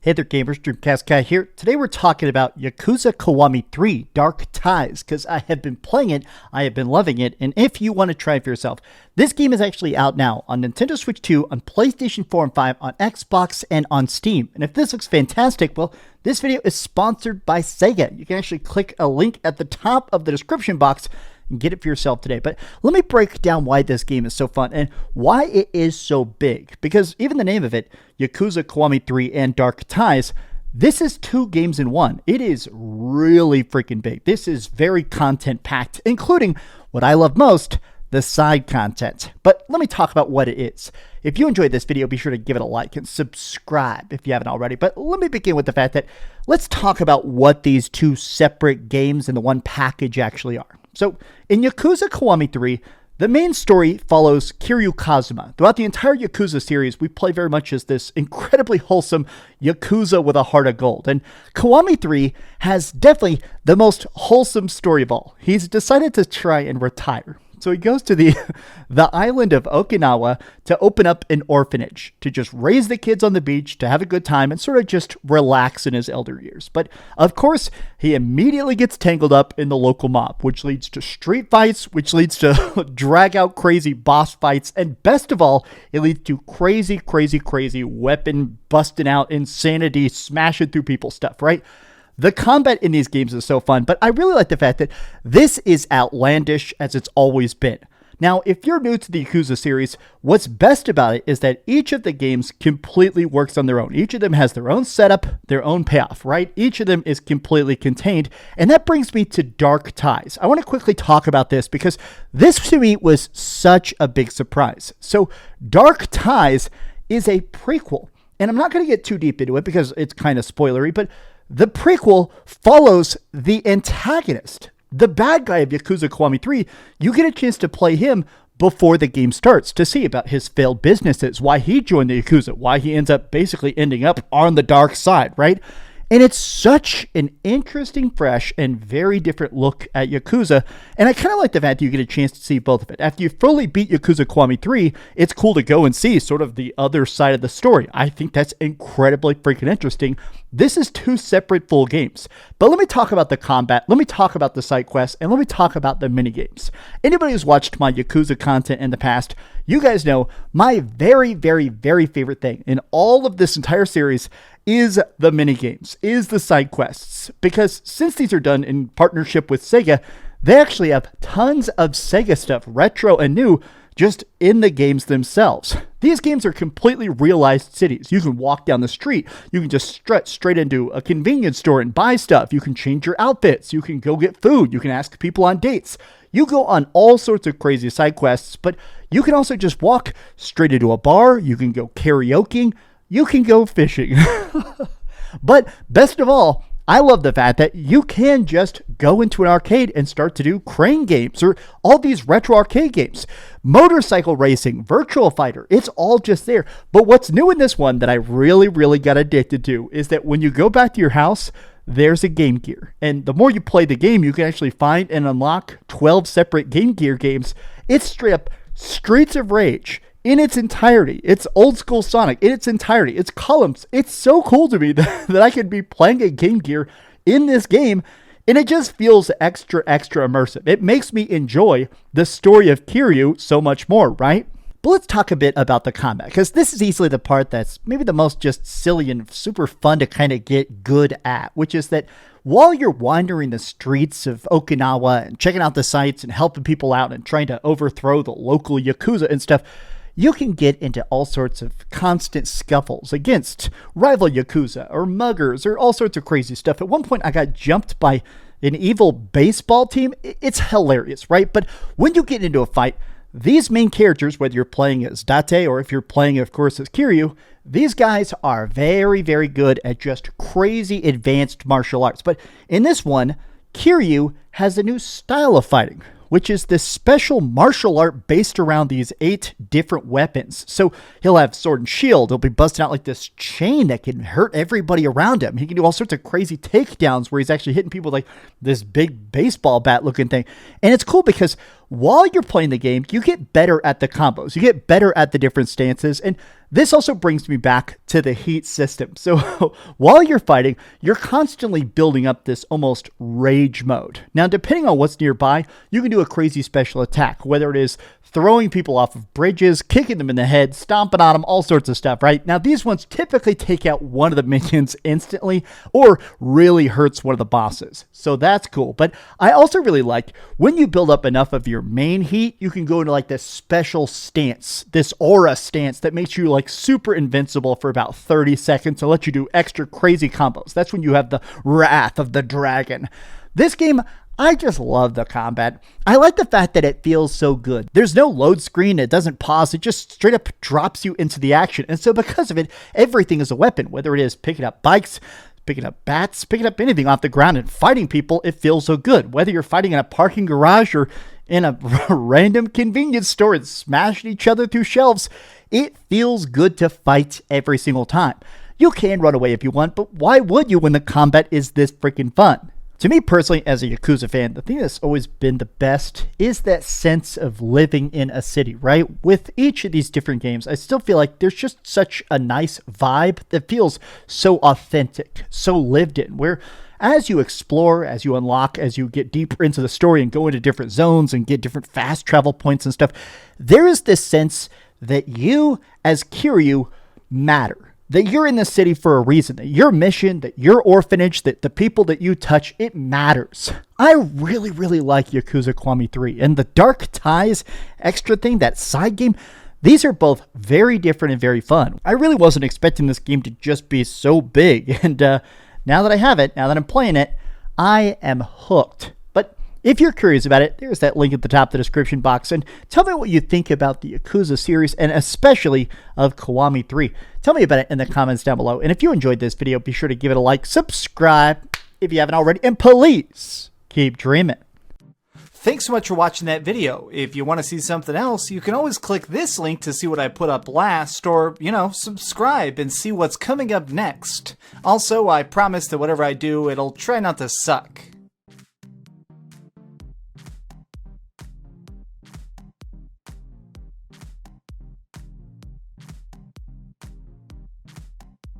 Hey there gamers, DreamcastGuy here. Today we're talking about Yakuza Kwami 3 Dark Ties because I have been playing it, I have been loving it, and if you want to try it for yourself, this game is actually out now on Nintendo Switch 2, on PlayStation 4 and 5, on Xbox, and on Steam. And if this looks fantastic, well, this video is sponsored by Sega. You can actually click a link at the top of the description box and get it for yourself today. But let me break down why this game is so fun and why it is so big. Because even the name of it, Yakuza Kwami 3 and Dark Ties, this is two games in one. It is really freaking big. This is very content packed, including what I love most, the side content. But let me talk about what it is. If you enjoyed this video, be sure to give it a like and subscribe if you haven't already. But let me begin with the fact that let's talk about what these two separate games in the one package actually are. So in Yakuza Kwami 3, the main story follows Kiryu Kazuma. Throughout the entire Yakuza series, we play very much as this incredibly wholesome Yakuza with a heart of gold. And Kiwami 3 has definitely the most wholesome story of all. He's decided to try and retire. So he goes to the island of Okinawa to open up an orphanage, to just raise the kids on the beach, to have a good time, and sort of just relax in his elder years. But, of course, he immediately gets tangled up in the local mob, which leads to street fights, which leads to drag-out crazy boss fights, and best of all, it leads to crazy, crazy, crazy weapon busting out, insanity, smashing through people stuff, right? The combat in these games is so fun, but I really like the fact that this is outlandish as it's always been. Now, if you're new to the Yakuza series, what's best about it is that each of the games completely works on their own. Each of them has their own setup, their own payoff, right? Each of them is completely contained, and that brings me to Dark Ties. I want to quickly talk about this because this to me was such a big surprise. So, Dark Ties is a prequel, and I'm not going to get too deep into it because it's kind of spoilery, but the prequel follows the antagonist, the bad guy of Yakuza Kwami 3. You get a chance to play him before the game starts to see about his failed businesses, why he joined the Yakuza, why he ends up basically ending up on the dark side, right? And it's such an interesting, fresh, and very different look at Yakuza. And I kind of like the fact that you get a chance to see both of it. After you fully beat Yakuza Kwami 3, it's cool to go and see sort of the other side of the story. I think that's incredibly freaking interesting. This is two separate full games. But let me talk about the combat, let me talk about the side quests, and let me talk about the minigames. Anybody who's watched my Yakuza content in the past, you guys know my very, very, very favorite thing in all of this entire series is the minigames, is the side quests. Because since these are done in partnership with Sega, they actually have tons of Sega stuff, retro and new, just in the games themselves. These games are completely realized cities. You can walk down the street. You can just strut straight into a convenience store and buy stuff. You can change your outfits. You can go get food. You can ask people on dates. You go on all sorts of crazy side quests, but you can also just walk straight into a bar. You can go karaoke. You can go fishing. But best of all, I love the fact that you can just go into an arcade and start to do crane games or all these retro arcade games, motorcycle racing, virtual fighter. It's all just there. But what's new in this one that I really, really got addicted to is that when you go back to your house, there's a Game Gear. And the more you play the game, you can actually find and unlock 12 separate Game Gear games. It's straight up Streets of Rage in its entirety. It's old school Sonic in its entirety. It's columns. It's so cool to me that I could be playing a Game Gear in this game, and it just feels extra, extra immersive. It makes me enjoy the story of Kiryu so much more, right? But let's talk a bit about the combat, because this is easily the part that's maybe the most just silly and super fun to kind of get good at, which is that while you're wandering the streets of Okinawa and checking out the sights and helping people out and trying to overthrow the local Yakuza and stuff, you can get into all sorts of constant scuffles against rival Yakuza or muggers or all sorts of crazy stuff. At one point, I got jumped by an evil baseball team. It's hilarious, right? But when you get into a fight, these main characters, whether you're playing as Date or if you're playing, of course, as Kiryu, these guys are very, very good at just crazy advanced martial arts. But in this one, Kiryu has a new style of fighting, which is this special martial art based around these 8 different weapons. So he'll have sword and shield. He'll be busting out like this chain that can hurt everybody around him. He can do all sorts of crazy takedowns where he's actually hitting people with like this big baseball bat looking thing. And it's cool because while you're playing the game, you get better at the combos. You get better at the different stances. And This also brings me back to the heat system. So while you're fighting, you're constantly building up this almost rage mode. Now, depending on what's nearby, you can do a crazy special attack, whether it is throwing people off of bridges, kicking them in the head, stomping on them, all sorts of stuff, right? Now, these ones typically take out one of the minions instantly or really hurts one of the bosses. So that's cool. But I also really like when you build up enough of your main heat, you can go into like this special stance, this aura stance that makes you like super invincible for about 30 seconds and let you do extra crazy combos. That's when you have the wrath of the dragon. This game, I just love the combat. I like the fact that it feels so good. There's no load screen. It doesn't pause. It just straight up drops you into the action. And so because of it, everything is a weapon, whether it is picking up bikes, picking up bats, picking up anything off the ground and fighting people. It feels so good. Whether you're fighting in a parking garage or in a random convenience store and smashing each other through shelves, it feels good to fight every single time. You can run away if you want, but why would you when the combat is this freaking fun? To me personally, as a Yakuza fan, the thing that's always been the best is that sense of living in a city, right? With each of these different games, I still feel like there's just such a nice vibe that feels so authentic, so lived in, where as you explore, as you unlock, as you get deeper into the story and go into different zones and get different fast travel points and stuff, there is this sense that you, as Kiryu, matter. That you're in the city for a reason, that your mission, that your orphanage, that the people that you touch, it matters. I really, really like Yakuza Kwami 3. And the Dark Ties extra thing, that side game, these are both very different and very fun. I really wasn't expecting this game to just be so big. And now that I have it, now that I'm playing it, I am hooked. But if you're curious about it, there's that link at the top of the description box. And tell me what you think about the Yakuza series, and especially of Kiwami 3. Tell me about it in the comments down below. And if you enjoyed this video, be sure to give it a like, subscribe if you haven't already, and please keep dreaming. Thanks so much for watching that video. If you want to see something else, you can always click this link to see what I put up last, or, subscribe and see what's coming up next. Also, I promise that whatever I do, it'll try not to suck.